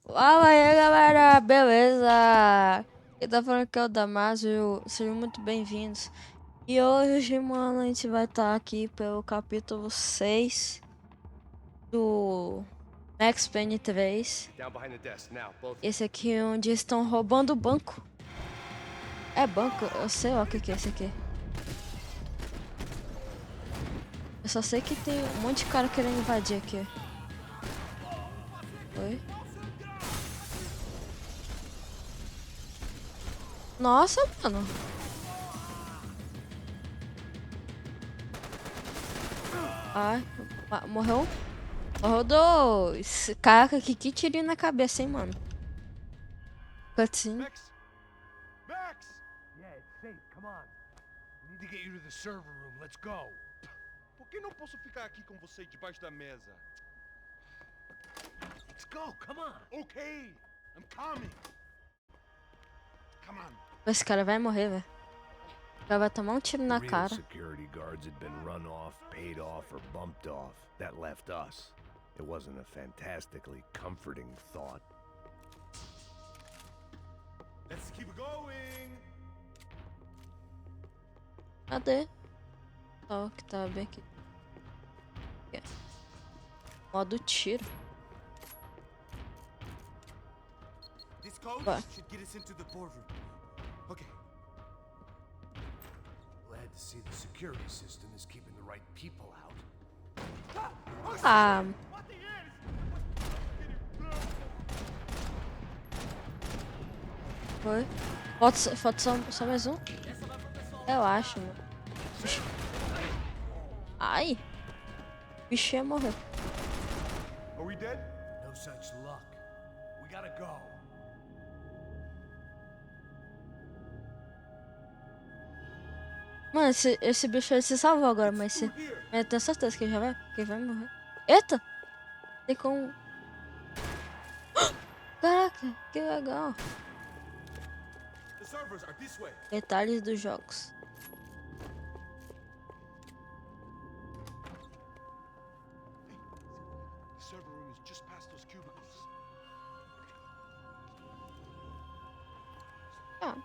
Fala aí galera, beleza? Quem tá falando que é o Damásio, sejam muito bem-vindos. E hoje, mano, a gente vai estar aqui pelo capítulo 6 do Max Payne 3. Esse aqui é onde estão roubando o banco. É banco? Eu sei lá o que é esse aqui. Eu só sei que tem um monte de cara querendo invadir aqui. Oi? Nossa, mano. Ai, morreu? Morreu dois. Caraca, que tirinho na cabeça, hein, mano. Cutscene. Max! Max! Yeah, it's safe. Come on. We need to get you to the server room. Let's go. Por que não posso ficar aqui com você debaixo da mesa? Let's go. Come on. Okay, I'm coming. Come on. Esse cara vai morrer, velho. O cara vai tomar um tiro The na real cara. security guards had been run off, paid off, or bumped off. That left us. It wasn't a fantastically comforting thought. Let's keep going. Cadê? Ó, que tá bem aqui. Modo tiro. This code What? should get us into the boardroom. Okay. Glad to see the security system is keeping the right people out. Ah, foi. Falta só mais um? Eu acho, mano. Ai! O bicho ia morrer. Are we dead? No such luck. We gotta go. Mano, esse bicho aí se salvou agora, mas se... eu tenho certeza que ele vai morrer. Eita! Tem como... Caraca, que legal. The servers are this way. Detalhes dos jogos. The server room is just past those cubicles. Ah,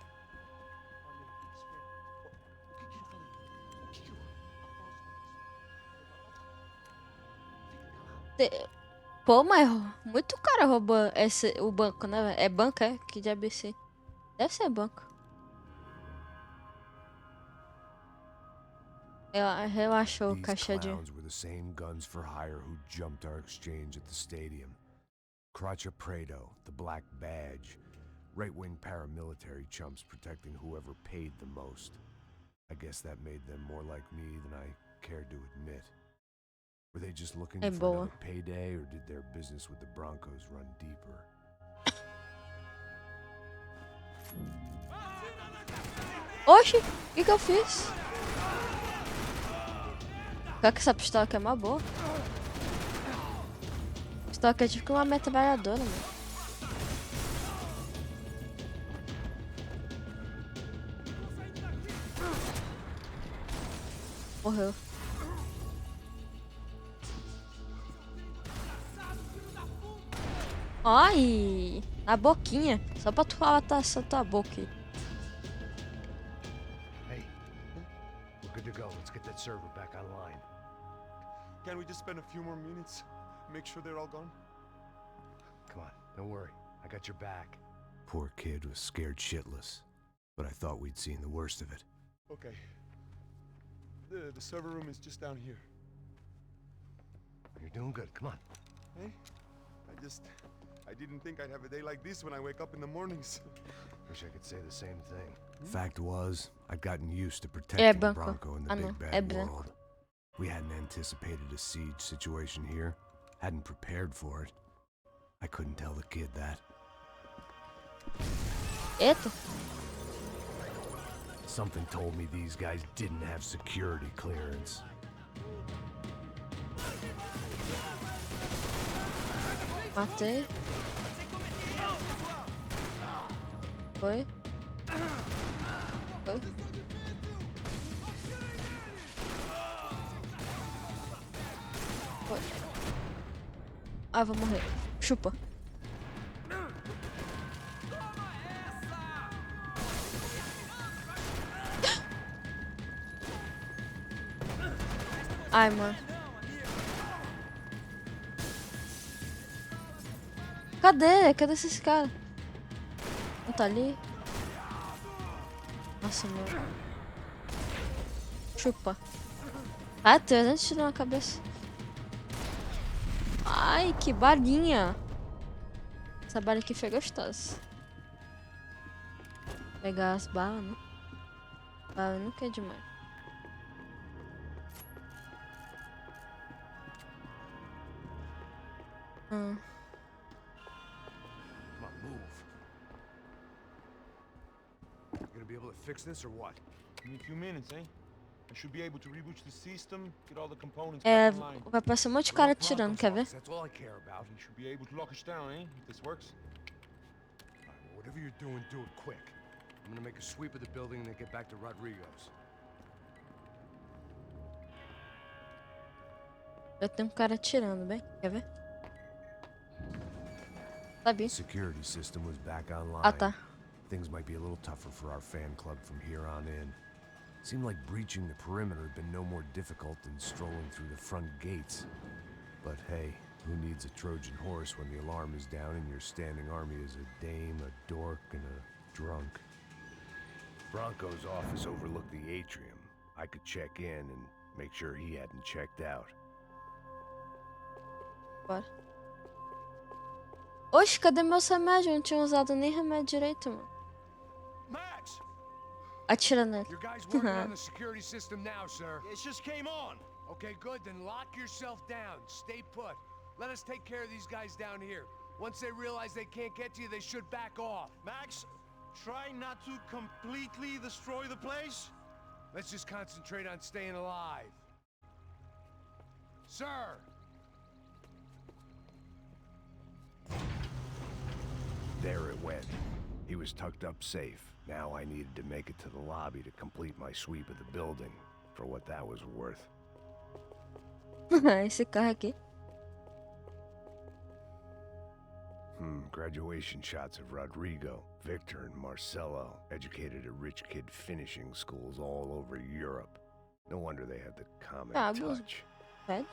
pô, mas muito cara roubou o banco, né, velho? É banco, é? Que diabo é esse? Deve ser banco. Relaxou o These caixa de... clowns were the same guns for hire who jumped our exchange at the stadium. Crotcha Prado, the Black Badge. Right-wing paramilitary chumps protecting whoever paid the most. I guess that made them more like me than I cared to admit. Were they just looking É for boa. another payday, or did their business with the Broncos run deeper? Oxi, o que eu fiz? Pior que essa pistola aqui é uma boa. Pistola aqui é tipo uma metralhadora, mano. Morreu. Ai, na boquinha. Só pra tu falar essa tua boca aí. Hey, we're good to go. Let's get that server back online. Can we just spend a few more minutes? Make sure they're all gone? Come on, don't worry. I got your back. Poor kid was scared shitless, but I thought we'd seen the worst of it. Okay. The server room is just down here. You're doing good. Come on. Hey? I didn't think I'd have a day like this when I wake up in the mornings. Wish I could say the same thing. Fact was, I'd gotten used to É protecting banco. Bronco in the Ah, não. big É bad branco. world. We hadn't anticipated a siege situation here. Hadn't prepared for it. I couldn't tell the kid that. Eita. Something told me these guys didn't have security clearance. Matei. Foi. Foi. Foi. Ah, vou morrer. Chupa. Ai, mano. Cadê? Cadê esses caras? Não tá ali? Nossa, mano. Chupa. Ah, 300 tiros na cabeça. Ai, que balinha. Essa bala aqui foi gostosa. Pegar as balas, né? Bala nunca é demais. Come on, move. You gonna be able to fix this or what? In a few minutes, eh? I should be able to reboot the system, get all the components É, back online. vai passar um monte de cara atirando, quer ver? That's all I care about. You should be able to lock us down, eh? If this works. All right, well, whatever you're doing, do it quick. I'm gonna make a sweep of the building and then get back to Rodrigo's. Já tem um cara atirando, bem? Quer ver? Sabia. Security system was back online. Ah, tá. Things might be a little tougher for our fan club from here on in. Seemed like breaching the perimeter had been no more difficult than strolling through the front gates. But hey, who needs a Trojan horse when the alarm is down and your standing army is a dame, a dork, and a drunk? Bronco's office overlooked the atrium. I could check in and make sure he hadn't checked out. Bora. Oxe, cadê meus remédios? Eu não tinha usado nem remédio direito, mano. Max! Atira nele. Your guys working on the security system now, sir. It just came on. Okay, good. Then lock yourself down. Stay put. Let us take care of these guys down here. Once they realize they can't get to you, they should back off. Max, try not to completely destroy the place. Let's just concentrate on staying alive. Sir! There it went. He was tucked up safe. Now I needed to make it to the lobby to complete my sweep of the building, for what that was worth. Esse carro aqui. Graduation shots of Rodrigo, Victor, and Marcelo, educated at rich kid finishing schools all over Europe. No wonder they have the common touch. Pede.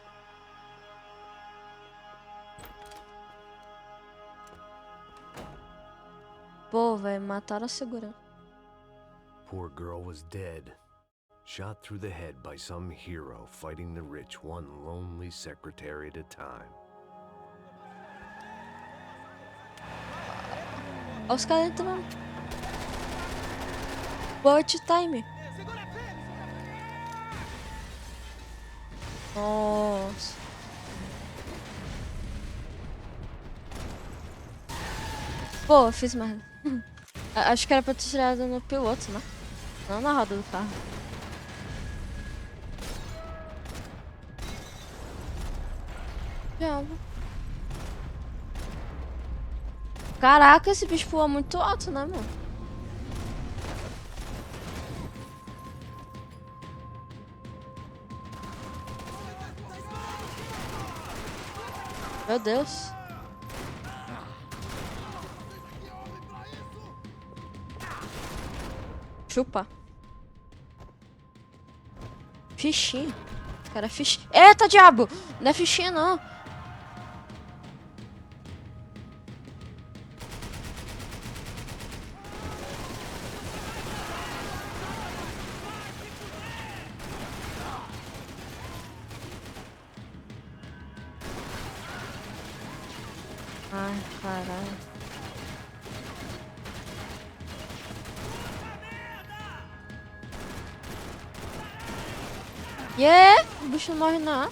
Pô, velho, mataram a segurança. Poor girl was dead. Shot through the head by some hero fighting the rich one lonely secretary at a time. Olha os caras entrando. Watch time. Nossa. Pô, eu fiz merda. Acho que era pra ter tirado no piloto, né? Não na roda do carro. Diabo. Caraca, esse bicho pula muito alto, né, mano? Meu Deus. Chupa. Fichinha. Cara, fichinha. Eita, diabo! Não é fichinha, não. Ai, caralho. O bicho não morre não.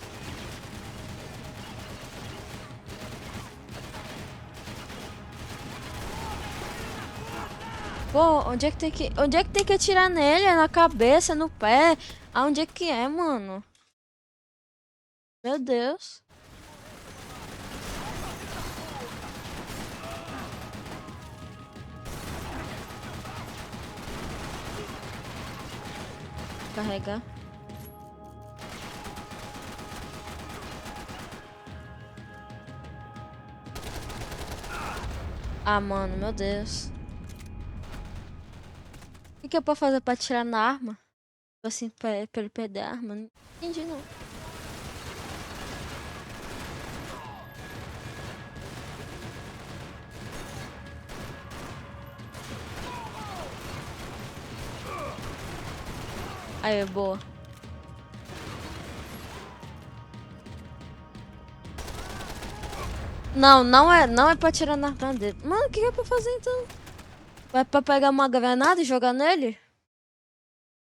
Pô, onde é que tem que atirar nele? É na cabeça, no pé? Aonde é que é, mano? Meu Deus. Carregar. Ah, mano, meu Deus. O que é pra fazer pra atirar na arma? Tipo assim, pra ele perder a arma? Não entendi, não. Aí, boa. Não é pra tirar na cara dele. Mano, o que é pra fazer então? Vai pra pegar uma granada e jogar nele?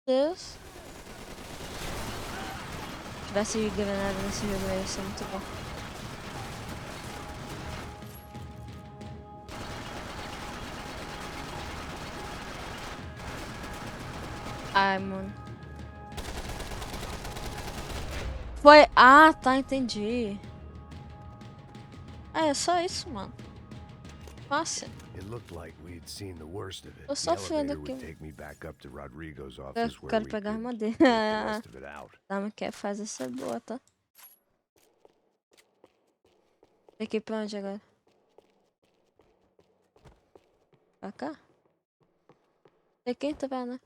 Deus. Se tivesse granada nesse jogo aí, ia ser muito bom. Ai, mano. Foi. Ah, tá, entendi. É só isso, mano. Fácil. It looked like we had seen the worst of it. Tô The sofrendo elevator aqui. would take me back up to Rodrigo's Eu office where quero we pegar a could arma dele. take the rest of it out. Tá, mas quer fazer isso é boa, tá? Tem que ir pra onde agora? Pra cá? Tem que entrar, né?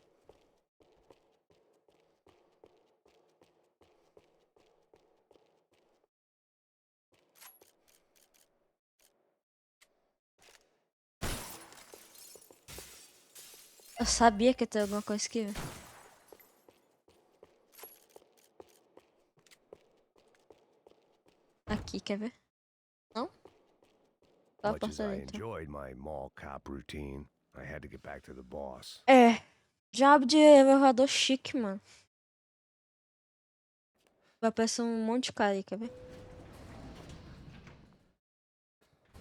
Eu sabia que ia ter alguma coisa aqui, velho. Aqui, quer ver? Não? Só a Much as porta I dentro. enjoyed my mall cop routine, I had to get back to the boss. É. Diabo de elevador chique, mano. Vai aparecer um monte de cara aí, quer ver?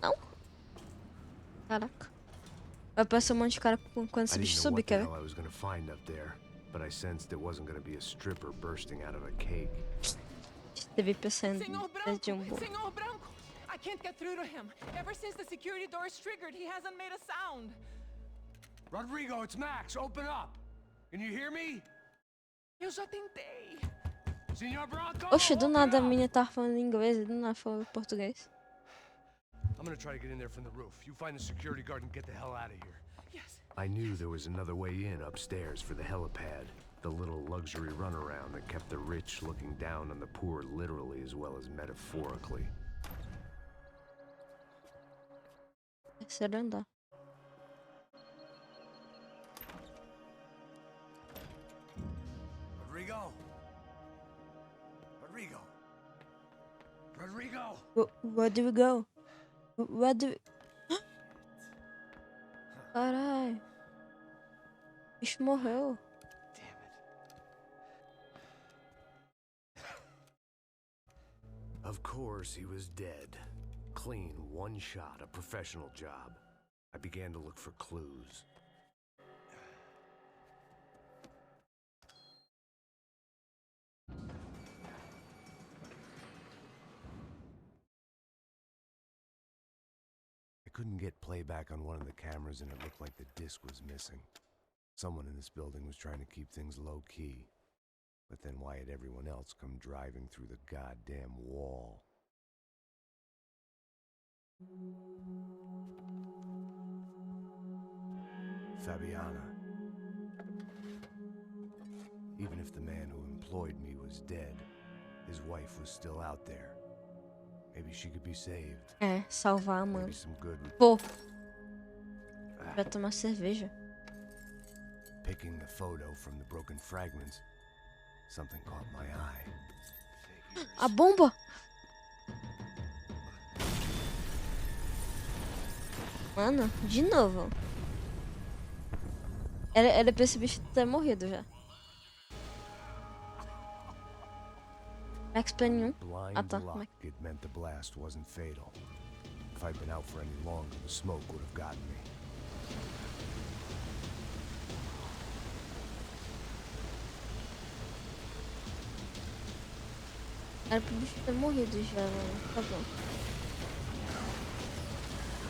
Não? Caraca. Vai aparecer um monte de cara quando I esse bicho didn't know subir, what the quer ver? hell I was gonna find up there, but I sensed it wasn't gonna be a stripper bursting out of a cake. Teve pensando Senhor desde um Branco! bom. Senhor Branco! I can't get through to him. Ever since the security door is triggered, he hasn't made a sound. Rodrigo, it's Max. Open up. Can you hear me? Eu já tentei. Senor Branco, Oxe, do open nada a up! menina tava falando inglês e do nada falou português. I'm gonna try to get in there from the roof. You find the security guard and get the hell out of here. Yes. I knew there was another way in upstairs for the helipad. The little luxury runaround that kept the rich looking down on the poor literally as well as metaphorically. Terceiro andar. Rodrigo! Rodrigo! Rodrigo! Where do we go? Where do we... Caralho. O bicho morreu. Damn it. Of course, he was dead. Clean, one shot, a professional job. I began to look for clues. I couldn't get playback on one of the cameras and it looked like the disc was missing. Someone in this building was trying to keep things low-key. But then why had everyone else come driving through the goddamn wall? Fabiana. Even if the man who employed me was dead, his wife was still out there. Maybe she could be saved. É, salvar a mãe. Maybe some good would... Pô. Vai tomar cerveja. Picking the photo from the broken fragments, something caught my eye. A bomba! Mano, de novo. Era pra esse bicho ter morrido já. Max Plan 1. Ah Blind tá. luck, it meant the blast wasn't fatal. If I'd been out for any longer, the smoke would have gotten me. Era pro bicho ter morrido já, mano. Tá bom.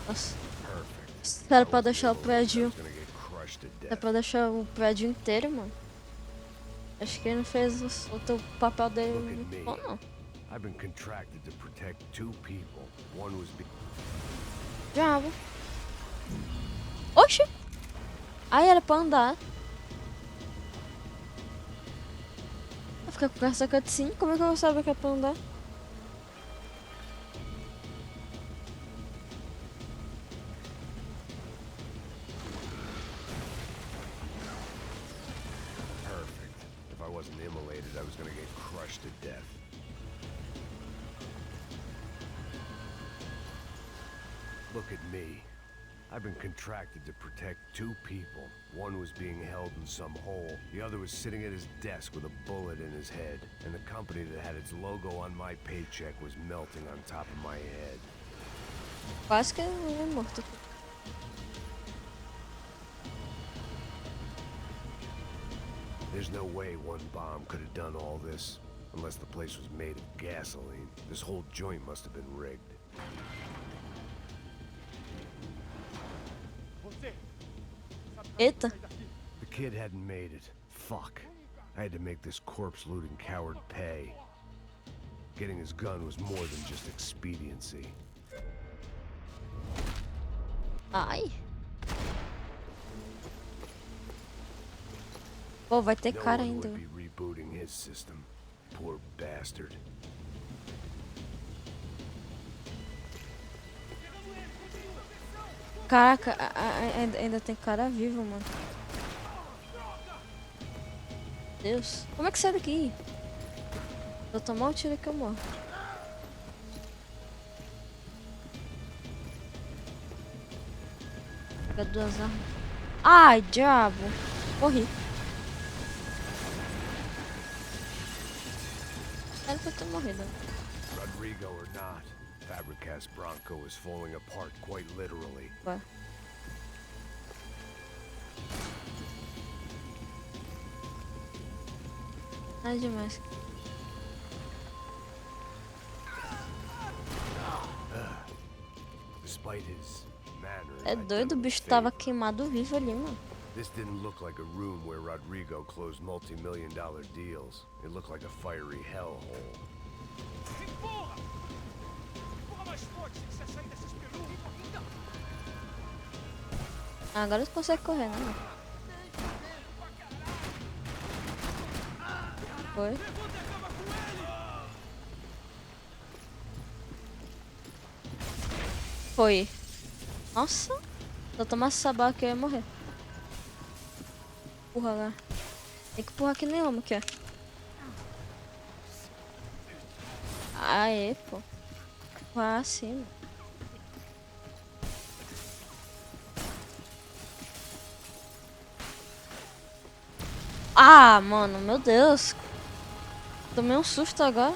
Nossa. Perfect. Era pra deixar o prédio. I was gonna get crushed to Era death. pra deixar o prédio inteiro, mano. Acho que ele não fez o papel dele Look at muito me. bom, não. I've been contracted to protect two people. One was Diabo. Oxi! Aí era pra andar. Vai ficar com essa cutscene? Como é que eu vou saber que é pra andar? perfect. If I wasn't immolated, I was gonna get crushed to death. Look at me. I've been contracted to protect two people. One was being held in some hole. The other was sitting at his desk with a bullet in his head. And the company that had its logo on my paycheck was melting on top of my head. Quase que ele é morto. There's no way one bomb could have done all this. Unless the place was made of gasoline. This whole joint must have been rigged. Eita. The kid hadn't made it. Fuck. I had to make this corpse-looting coward pay. Getting his gun was more than just expediency. Ai. Pô, vai ter cara No one ainda. would be rebooting his system. Poor bastard. Caraca, ainda tem cara vivo, mano. Deus. Como é que sai daqui? Se eu tomar um tiro aqui eu morro. Pega duas armas. Ai, diabo. Morri. Era pra eu ter morrido. Rodrigo or not, Fabricas Bronco is falling apart quite literally. Vai. Nada demais. Despite his manner, É doido, o bicho tava queimado vivo ali, mano. This didn't look like a room where Rodrigo closed multi-million-dollar deals. It looked like a fiery hellhole. Agora tu consegue correr, né, mano? Foi. Foi. Nossa. Se eu tomasse essa bala aqui eu ia morrer. Empurra lá. Tem que empurrar que nem homem aqui, ó. Aê, pô. Empurrar assim, mano. Ah, mano, meu Deus. Tomei um susto agora.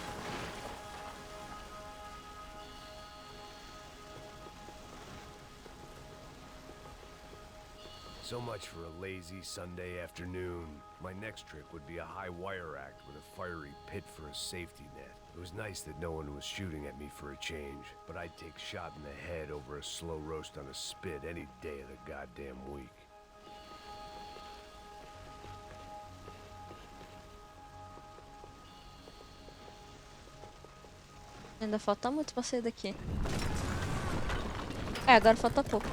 So much for a lazy Sunday afternoon. My next trick would be a high wire act with a fiery pit for a safety net. It was nice that no one was shooting at me for a change, but I'd take shot in the head over a slow roast on a spit any day of the goddamn week. Ainda falta muito pra sair daqui. É, agora falta pouco.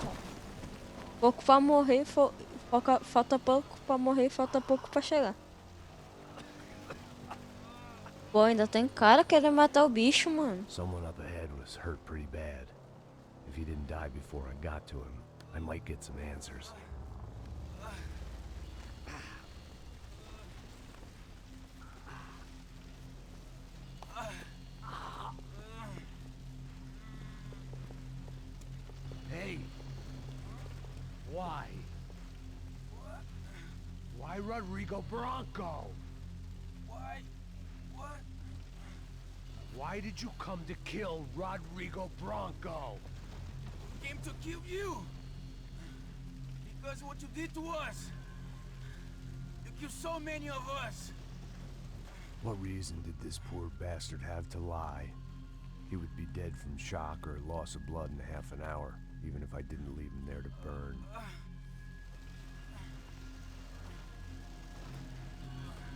Pouco pra morrer, falta pouco pra morrer e falta pouco pra chegar. Pô, ainda tem cara querendo matar o bicho, mano. Someone up ahead was hurt pretty bad. If he didn't die before I got to him, I might get some answers. Hey! Why? Why Rodrigo Bronco? Why? What? Why did you come to kill Rodrigo Bronco? We came to kill you. Because what you did to us. You killed so many of us. What reason did this poor bastard have to lie? He would be dead from shock or loss of blood in half an hour, even if I didn't leave him there to burn.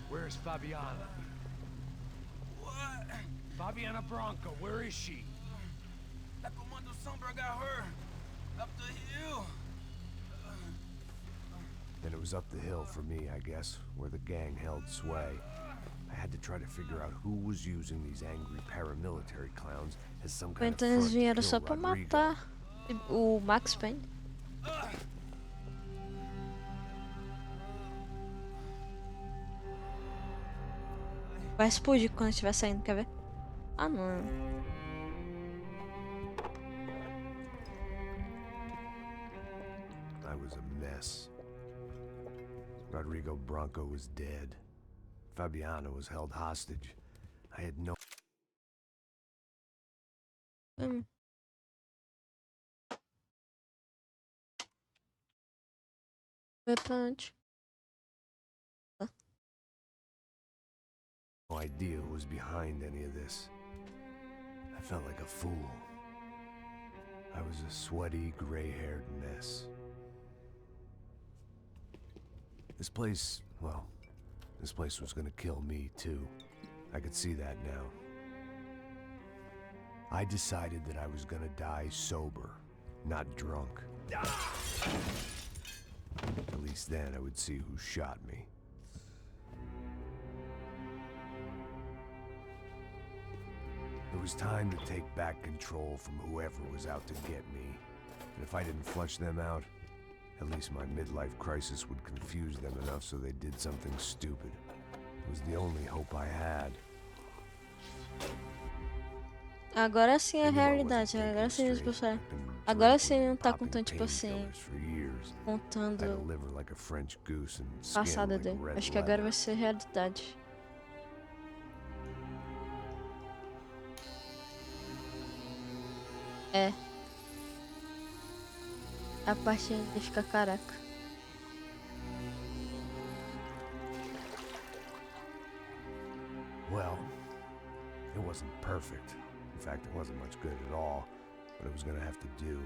Where's Fabiana? What? Fabiana Bronco, where is she? La Comando Sombra got her. Up the hill. Then it was up the hill for me, I guess, where the gang held sway. I had to try to figure out who was using these angry paramilitary clowns as some kind of Então front eles to vieram kill só pra Rodrigo. matar o Max Payne. Vai explodir quando estiver saindo, quer ver? Ah, não. I was a mess. Rodrigo Branco was dead. Fabiana was held hostage. I had no... Hum. Vai pra onde? No idea who was behind any of this. I felt like a fool. I was a sweaty, gray-haired mess. This place, well, this place was gonna kill me too. I could see that now. I decided that I was gonna die sober, not drunk. At least then I would see who shot me. It was time to take back control from whoever was out to get me. And if I didn't flush them out, at least my midlife crisis would confuse them enough so they did something stupid. It was the only hope I had. Agora sim é I a knew I wasn't realidade. thinking Agora sim, tipo straight. assim. I've been Agora drinking sim não and tá popping contando, tipo assim, painkillers for years. I contando deliver like a French goose and o skin passado like dele. red Acho que agora vai leather. ser realidade. É. A parte de ficar careca. Well, it wasn't perfect. In fact, it wasn't much good at all, but it was gonna have to do.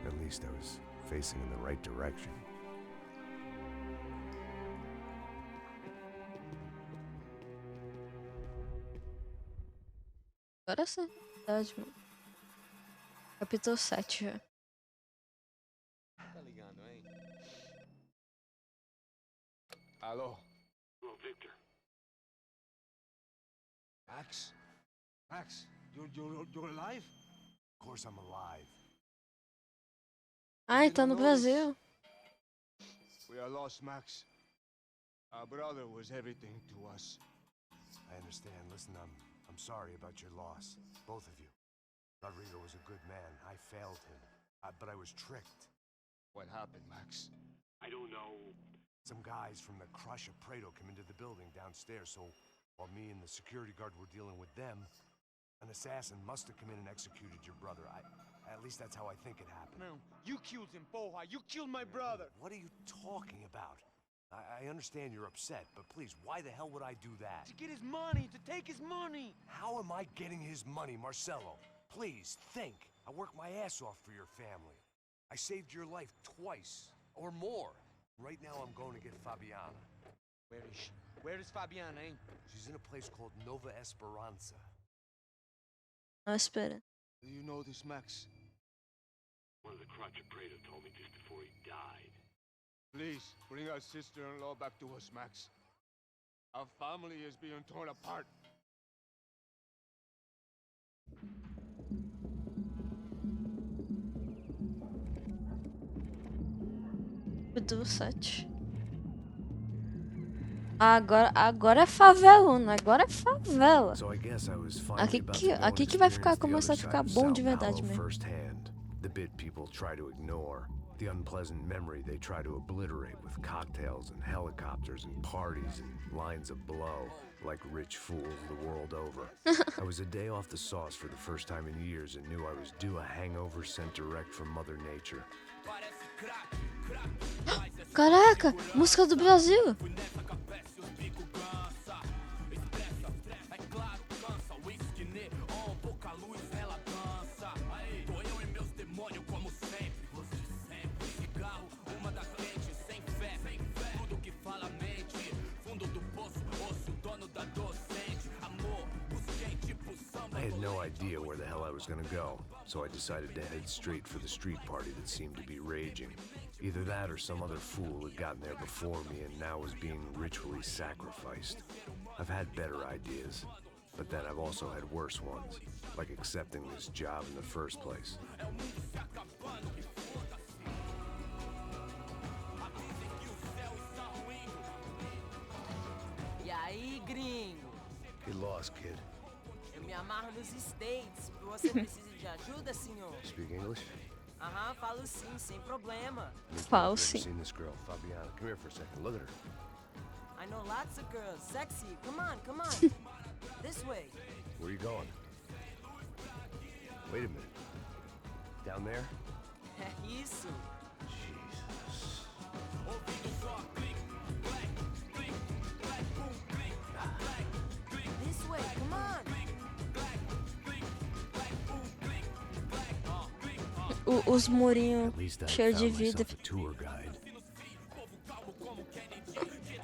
At least I was facing in the right direction. Agora sim é realidade, mano. Capítulo 7 já. Tá ligando, hein? Alô? Hello, Victor. Max? Max, you're alive? Of course I'm alive. Ai, tá no Brasil. We are lost, Max. Our brother was everything to us. I understand. Listen, I'm sorry about your loss. Both of you. Rodrigo was a good man. I failed him. But I was tricked. What happened, Max? I don't know. Some guys from the Crusher Prado came into the building downstairs, so while me and the security guard were dealing with them, an assassin must have come in and executed your brother. At least that's how I think it happened. No, you killed him, Poha. You killed my brother. What are you talking about? I understand you're upset, but please, why the hell would I do that? To get his money, to take his money. How am I getting his money, Marcelo? Please, think. I worked my ass off for your family. I saved your life twice, or more. Right now I'm going to get Fabiana. Where is she? Where is Fabiana, eh? She's in a place called Nova Esperanza. Não, espera. Do you know this, Max? One of the Crotcher Prado told me just before he died. Please, bring our sister-in-law back to us, Max. Our family is being torn apart. Capítulo 7. Agora é favelona, agora é favela. So I guess I was finally about to go and Aqui que vai ficar, experience the começar a other ficar side of bom Sao de verdade Paulo mesmo. firsthand. The bit people try to ignore. The unpleasant memory they try to obliterate with cocktails and helicopters and parties and lines of blow, like rich fools the world over. I was a day off the sauce for the first time in years and knew I was due a hangover sent direct from Mother Nature. Caraca, música do Brasil. I had no idea where the hell I was gonna go, so I decided to head straight for the street party that seemed to be raging. Either that or some other fool had gotten there before me and now was being ritually sacrificed. I've had better ideas, but then I've also had worse ones, like accepting this job in the first place. lost, kid? Eu me amarro nos States. Você precisa de ajuda, senhor? Speak English? Aham, falo sim, sem problema. Falo I've never sim. seen this girl, Fabiana. Come here for a second. Look at her. I know lots of girls. Sexy. Come on, come on. This way. Where are you going? Wait a minute. Down there? É isso. Jesus. This way, come on. Os murinhos At least I cheios de found vida. myself a tour guide.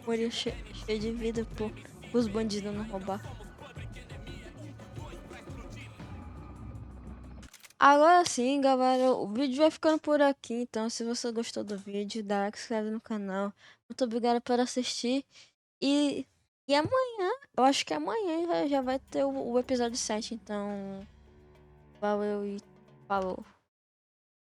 Murinho cheio de vida, pô. Os bandidos não roubar. Agora sim, galera, o vídeo vai ficando por aqui. Então, se você gostou do vídeo, dá like, se inscreve no canal. Muito obrigado por assistir. E, e amanhã, eu acho que amanhã já vai ter o episódio 7. Então, valeu e falou.